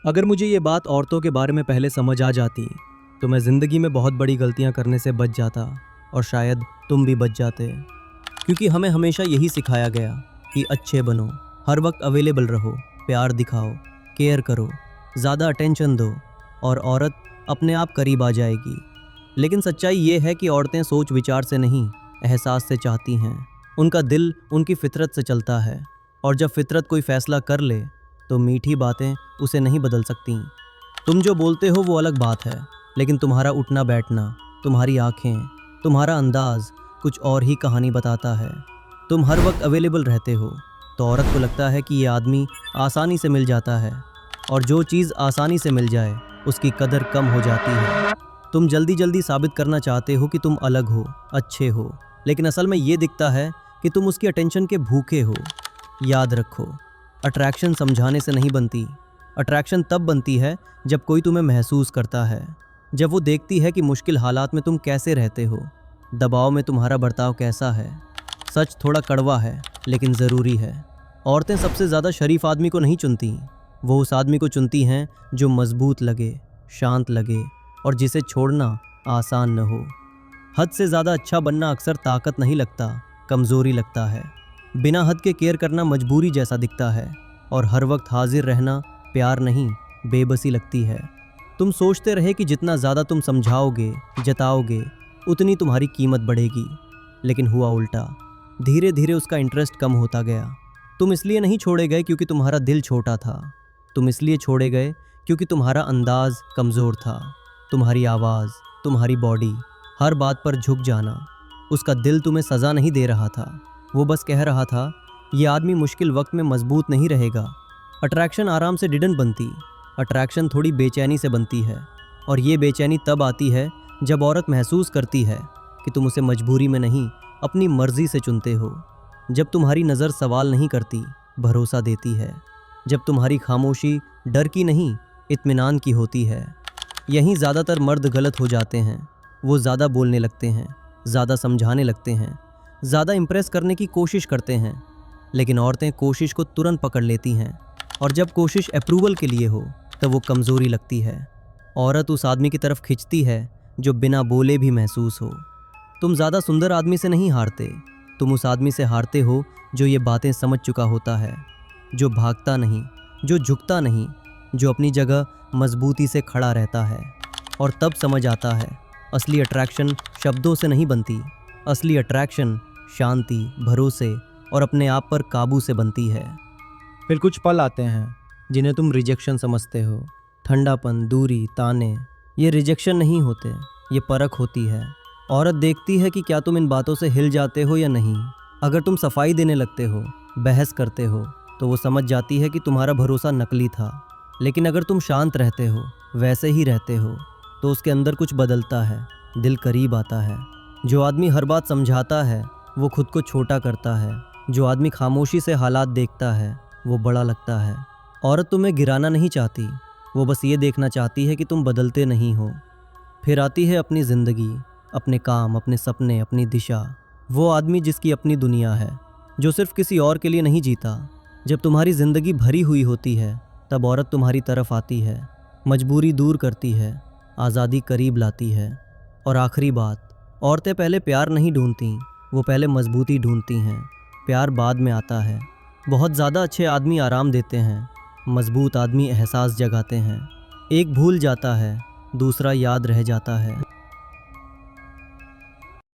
अगर मुझे ये बात औरतों के बारे में पहले समझ आ जाती तो मैं ज़िंदगी में बहुत बड़ी गलतियां करने से बच जाता, और शायद तुम भी बच जाते। क्योंकि हमें हमेशा यही सिखाया गया कि अच्छे बनो, हर वक्त अवेलेबल रहो, प्यार दिखाओ, केयर करो, ज़्यादा अटेंशन दो और औरत अपने आप करीब आ जाएगी। लेकिन सच्चाई ये है कि औरतें सोच विचार से नहीं, एहसास से चाहती हैं। उनका दिल उनकी फितरत से चलता है, और जब फितरत कोई फैसला कर ले तो मीठी बातें उसे नहीं बदल सकती। तुम जो बोलते हो वो अलग बात है, लेकिन तुम्हारा उठना बैठना, तुम्हारी आंखें, तुम्हारा अंदाज कुछ और ही कहानी बताता है। तुम हर वक्त अवेलेबल रहते हो तो औरत को लगता है कि ये आदमी आसानी से मिल जाता है, और जो चीज़ आसानी से मिल जाए उसकी कदर कम हो जाती है। तुम जल्दी जल्दी साबित करना चाहते हो कि तुम अलग हो, अच्छे हो, लेकिन असल में ये दिखता है कि तुम उसकी अटेंशन के भूखे हो। याद रखो, अट्रैक्शन समझाने से नहीं बनती। अट्रैक्शन तब बनती है जब कोई तुम्हें महसूस करता है, जब वो देखती है कि मुश्किल हालात में तुम कैसे रहते हो, दबाव में तुम्हारा बर्ताव कैसा है। सच थोड़ा कड़वा है लेकिन ज़रूरी है। औरतें सबसे ज़्यादा शरीफ आदमी को नहीं चुनती, वो उस आदमी को चुनती हैं जो मजबूत लगे, शांत लगे और जिसे छोड़ना आसान न हो। हद से ज़्यादा अच्छा बनना अक्सर ताकत नहीं लगता, कमज़ोरी लगता है। बिना हद के केयर करना मजबूरी जैसा दिखता है, और हर वक्त हाजिर रहना प्यार नहीं, बेबसी लगती है। तुम सोचते रहे कि जितना ज़्यादा तुम समझाओगे, जताओगे, उतनी तुम्हारी कीमत बढ़ेगी, लेकिन हुआ उल्टा। धीरे धीरे उसका इंटरेस्ट कम होता गया। तुम इसलिए नहीं छोड़े गए क्योंकि तुम्हारा दिल छोटा था, तुम इसलिए छोड़े गए क्योंकि तुम्हारा अंदाज कमज़ोर था। तुम्हारी आवाज़, तुम्हारी बॉडी, हर बात पर झुक जाना। उसका दिल तुम्हें सज़ा नहीं दे रहा था, वो बस कह रहा था ये आदमी मुश्किल वक्त में मजबूत नहीं रहेगा। अट्रैक्शन आराम से डिडंट बनती, अट्रैक्शन थोड़ी बेचैनी से बनती है, और ये बेचैनी तब आती है जब औरत महसूस करती है कि तुम उसे मजबूरी में नहीं, अपनी मर्जी से चुनते हो। जब तुम्हारी नज़र सवाल नहीं करती, भरोसा देती है। जब तुम्हारी खामोशी डर की नहीं, इत्मीनान की होती है। यहीं ज़्यादातर मर्द गलत हो जाते हैं। वो ज़्यादा बोलने लगते हैं, ज़्यादा समझाने लगते हैं, ज़्यादा इम्प्रेस करने की कोशिश करते हैं, लेकिन औरतें कोशिश को तुरंत पकड़ लेती हैं, और जब कोशिश अप्रूवल के लिए हो तब वो कमज़ोरी लगती है। औरत उस आदमी की तरफ खिंचती है जो बिना बोले भी महसूस हो। तुम ज़्यादा सुंदर आदमी से नहीं हारते, तुम उस आदमी से हारते हो जो ये बातें समझ चुका होता है, जो भागता नहीं, जो झुकता नहीं, जो अपनी जगह मजबूती से खड़ा रहता है। और तब समझ आता है असली अट्रैक्शन शब्दों से नहीं बनती, असली अट्रैक्शन शांति, भरोसे और अपने आप पर काबू से बनती है। फिर कुछ पल आते हैं जिन्हें तुम रिजेक्शन समझते हो। ठंडापन, दूरी, ताने, ये रिजेक्शन नहीं होते, ये परख होती है। औरत देखती है कि क्या तुम इन बातों से हिल जाते हो या नहीं। अगर तुम सफाई देने लगते हो, बहस करते हो, तो वो समझ जाती है कि तुम्हारा भरोसा नकली था। लेकिन अगर तुम शांत रहते हो, वैसे ही रहते हो, तो उसके अंदर कुछ बदलता है, दिल करीब आता है। जो आदमी हर बात समझाता है वो खुद को छोटा करता है। जो आदमी खामोशी से हालात देखता है वो बड़ा लगता है। औरत तुम्हें गिराना नहीं चाहती, वो बस ये देखना चाहती है कि तुम बदलते नहीं हो। फिर आती है अपनी ज़िंदगी, अपने काम, अपने सपने, अपनी दिशा। वो आदमी जिसकी अपनी दुनिया है, जो सिर्फ किसी और के लिए नहीं जीता। जब तुम्हारी ज़िंदगी भरी हुई होती है तब औरत तुम्हारी तरफ आती है, मजबूरी दूर करती है, आज़ादी करीब लाती है। और आखिरी बात, औरतें पहले प्यार नहीं ढूंढती, वो पहले मजबूती ढूंढती हैं। प्यार बाद में आता है। बहुत ज़्यादा अच्छे आदमी आराम देते हैं, मजबूत आदमी एहसास जगाते हैं। एक भूल जाता है, दूसरा याद रह जाता है।